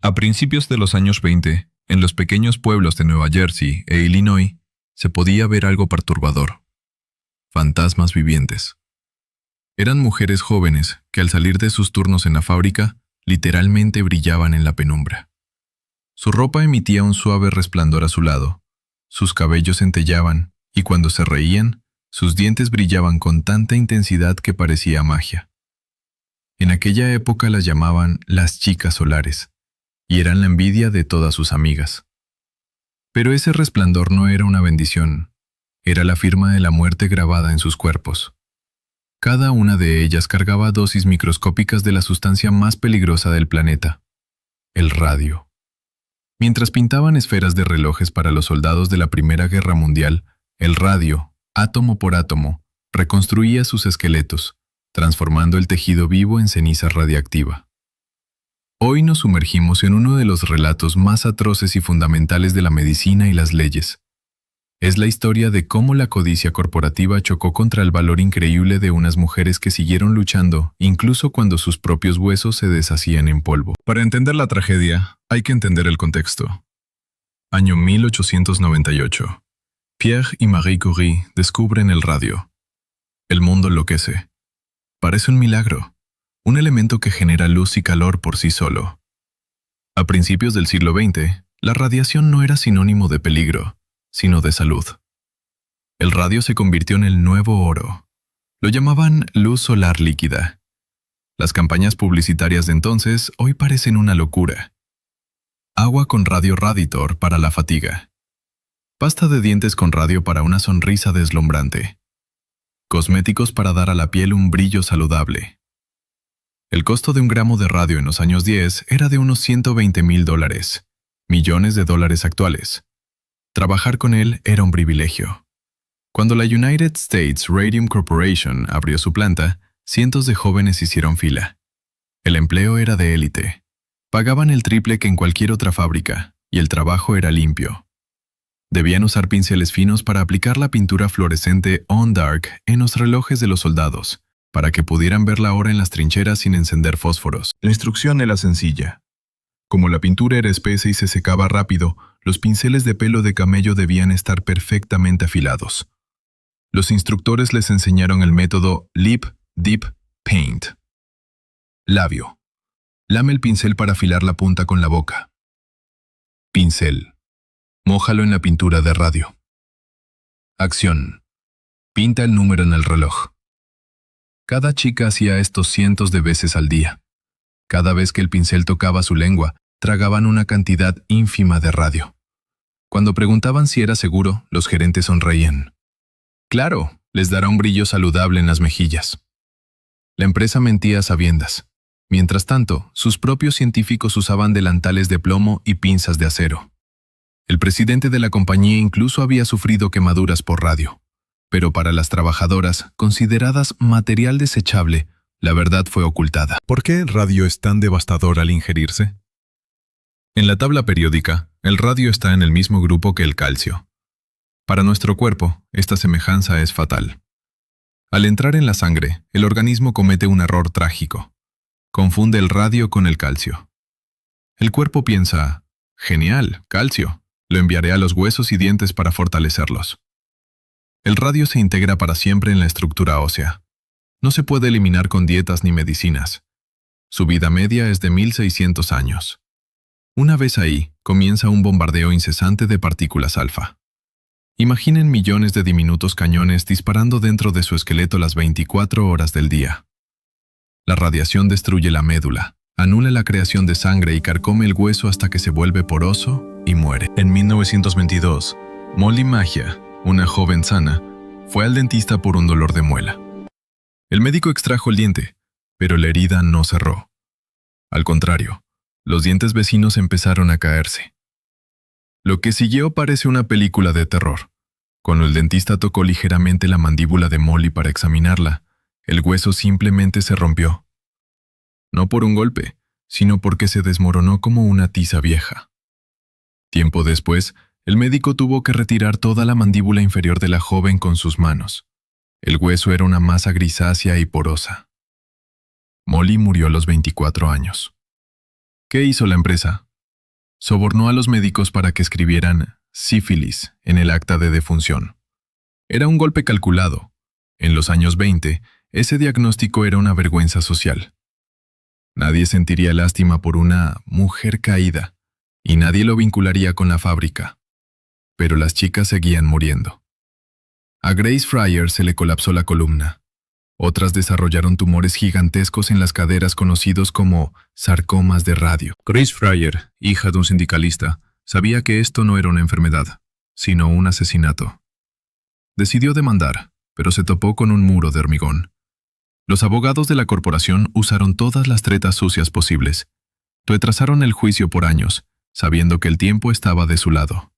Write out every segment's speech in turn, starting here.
A principios de los años 20, en los pequeños pueblos de Nueva Jersey e Illinois, se podía ver algo perturbador. Fantasmas vivientes. Eran mujeres jóvenes que al salir de sus turnos en la fábrica, literalmente brillaban en la penumbra. Su ropa emitía un suave resplandor azulado, sus cabellos centellaban y cuando se reían, sus dientes brillaban con tanta intensidad que parecía magia. En aquella época las llamaban las chicas solares, y eran la envidia de todas sus amigas. Pero ese resplandor no era una bendición, era la firma de la muerte grabada en sus cuerpos. Cada una de ellas cargaba dosis microscópicas de la sustancia más peligrosa del planeta, el radio. Mientras pintaban esferas de relojes para los soldados de la Primera Guerra Mundial, el radio, átomo por átomo, reconstruía sus esqueletos, transformando el tejido vivo en ceniza radiactiva. Hoy nos sumergimos en uno de los relatos más atroces y fundamentales de la medicina y las leyes. Es la historia de cómo la codicia corporativa chocó contra el valor increíble de unas mujeres que siguieron luchando, incluso cuando sus propios huesos se deshacían en polvo. Para entender la tragedia, hay que entender el contexto. Año 1898. Pierre y Marie Curie descubren el radio. El mundo enloquece. Parece un milagro, un elemento que genera luz y calor por sí solo. A principios del siglo XX, la radiación no era sinónimo de peligro, sino de salud. El radio se convirtió en el nuevo oro. Lo llamaban luz solar líquida. Las campañas publicitarias de entonces hoy parecen una locura. Agua con radio Raditor para la fatiga. Pasta de dientes con radio para una sonrisa deslumbrante. Cosméticos para dar a la piel un brillo saludable. El costo de un gramo de radio en los años 10 era de unos $120,000, millones de dólares actuales. Trabajar con él era un privilegio. Cuando la United States Radium Corporation abrió su planta, cientos de jóvenes hicieron fila. El empleo era de élite. Pagaban el triple que en cualquier otra fábrica, y el trabajo era limpio. Debían usar pinceles finos para aplicar la pintura fluorescente On Dark en los relojes de los soldados, para que pudieran ver la hora en las trincheras sin encender fósforos. La instrucción era sencilla. Como la pintura era espesa y se secaba rápido, los pinceles de pelo de camello debían estar perfectamente afilados. Los instructores les enseñaron el método Lip Deep Paint. Labio. Lame el pincel para afilar la punta con la boca. Pincel. Mójalo en la pintura de radio. Acción. Pinta el número en el reloj. Cada chica hacía esto cientos de veces al día. Cada vez que el pincel tocaba su lengua, tragaban una cantidad ínfima de radio. Cuando preguntaban si era seguro, los gerentes sonreían. Claro, les dará un brillo saludable en las mejillas. La empresa mentía a sabiendas. Mientras tanto, sus propios científicos usaban delantales de plomo y pinzas de acero. El presidente de la compañía incluso había sufrido quemaduras por radio. Pero para las trabajadoras, consideradas material desechable, la verdad fue ocultada. ¿Por qué el radio es tan devastador al ingerirse? En la tabla periódica, el radio está en el mismo grupo que el calcio. Para nuestro cuerpo, esta semejanza es fatal. Al entrar en la sangre, el organismo comete un error trágico. Confunde el radio con el calcio. El cuerpo piensa, genial, calcio, lo enviaré a los huesos y dientes para fortalecerlos. El radio se integra para siempre en la estructura ósea. No se puede eliminar con dietas ni medicinas. Su vida media es de 1600 años. Una vez ahí, comienza un bombardeo incesante de partículas alfa. Imaginen millones de diminutos cañones disparando dentro de su esqueleto las 24 horas del día. La radiación destruye la médula, anula la creación de sangre y carcome el hueso hasta que se vuelve poroso y muere. En 1922, Molly Magia, una joven sana, fue al dentista por un dolor de muela. El médico extrajo el diente, pero la herida no cerró. Al contrario, los dientes vecinos empezaron a caerse. Lo que siguió parece una película de terror. Cuando el dentista tocó ligeramente la mandíbula de Molly para examinarla, el hueso simplemente se rompió. No por un golpe, sino porque se desmoronó como una tiza vieja. Tiempo después, el médico tuvo que retirar toda la mandíbula inferior de la joven con sus manos. El hueso era una masa grisácea y porosa. Molly murió a los 24 años. ¿Qué hizo la empresa? Sobornó a los médicos para que escribieran sífilis en el acta de defunción. Era un golpe calculado. En los años 20, ese diagnóstico era una vergüenza social. Nadie sentiría lástima por una mujer caída, y nadie lo vincularía con la fábrica. Pero las chicas seguían muriendo. A Grace Fryer se le colapsó la columna. Otras desarrollaron tumores gigantescos en las caderas conocidos como sarcomas de radio. Grace Fryer, hija de un sindicalista, sabía que esto no era una enfermedad, sino un asesinato. Decidió demandar, pero se topó con un muro de hormigón. Los abogados de la corporación usaron todas las tretas sucias posibles. Retrasaron el juicio por años, sabiendo que el tiempo estaba de su lado.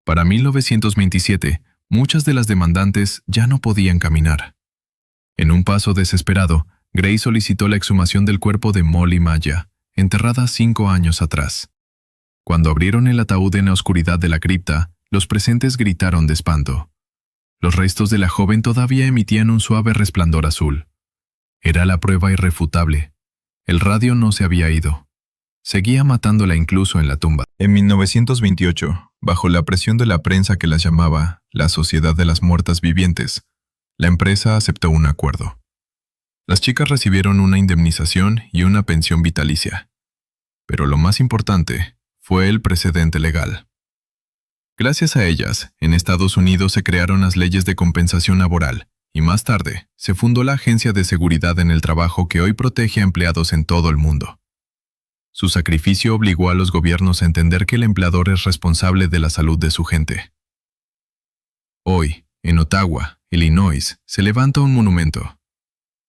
Para 1927, muchas de las demandantes ya no podían caminar. En un paso desesperado, Grace solicitó la exhumación del cuerpo de Molly Maya, enterrada 5 años atrás. Cuando abrieron el ataúd en la oscuridad de la cripta, los presentes gritaron de espanto. Los restos de la joven todavía emitían un suave resplandor azul. Era la prueba irrefutable. El radio no se había ido. Seguía matándola incluso en la tumba. En 1928, bajo la presión de la prensa que las llamaba la Sociedad de las Muertas Vivientes, la empresa aceptó un acuerdo. Las chicas recibieron una indemnización y una pensión vitalicia. Pero lo más importante fue el precedente legal. Gracias a ellas, en Estados Unidos se crearon las leyes de compensación laboral, y más tarde se fundó la Agencia de Seguridad en el Trabajo que hoy protege a empleados en todo el mundo. Su sacrificio obligó a los gobiernos a entender que el empleador es responsable de la salud de su gente. Hoy, en Ottawa, Illinois, se levanta un monumento.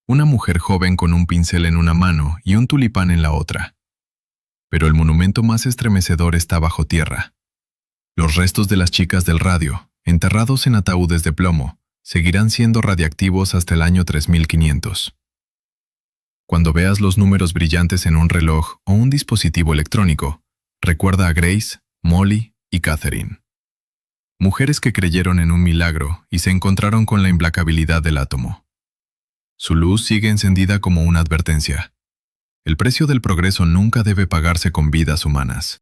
Una mujer joven con un pincel en una mano y un tulipán en la otra. Pero el monumento más estremecedor está bajo tierra. Los restos de las chicas del radio, enterrados en ataúdes de plomo, seguirán siendo radiactivos hasta el año 3500. Cuando veas los números brillantes en un reloj o un dispositivo electrónico, recuerda a Grace, Molly y Catherine. Mujeres que creyeron en un milagro y se encontraron con la implacabilidad del átomo. Su luz sigue encendida como una advertencia. El precio del progreso nunca debe pagarse con vidas humanas.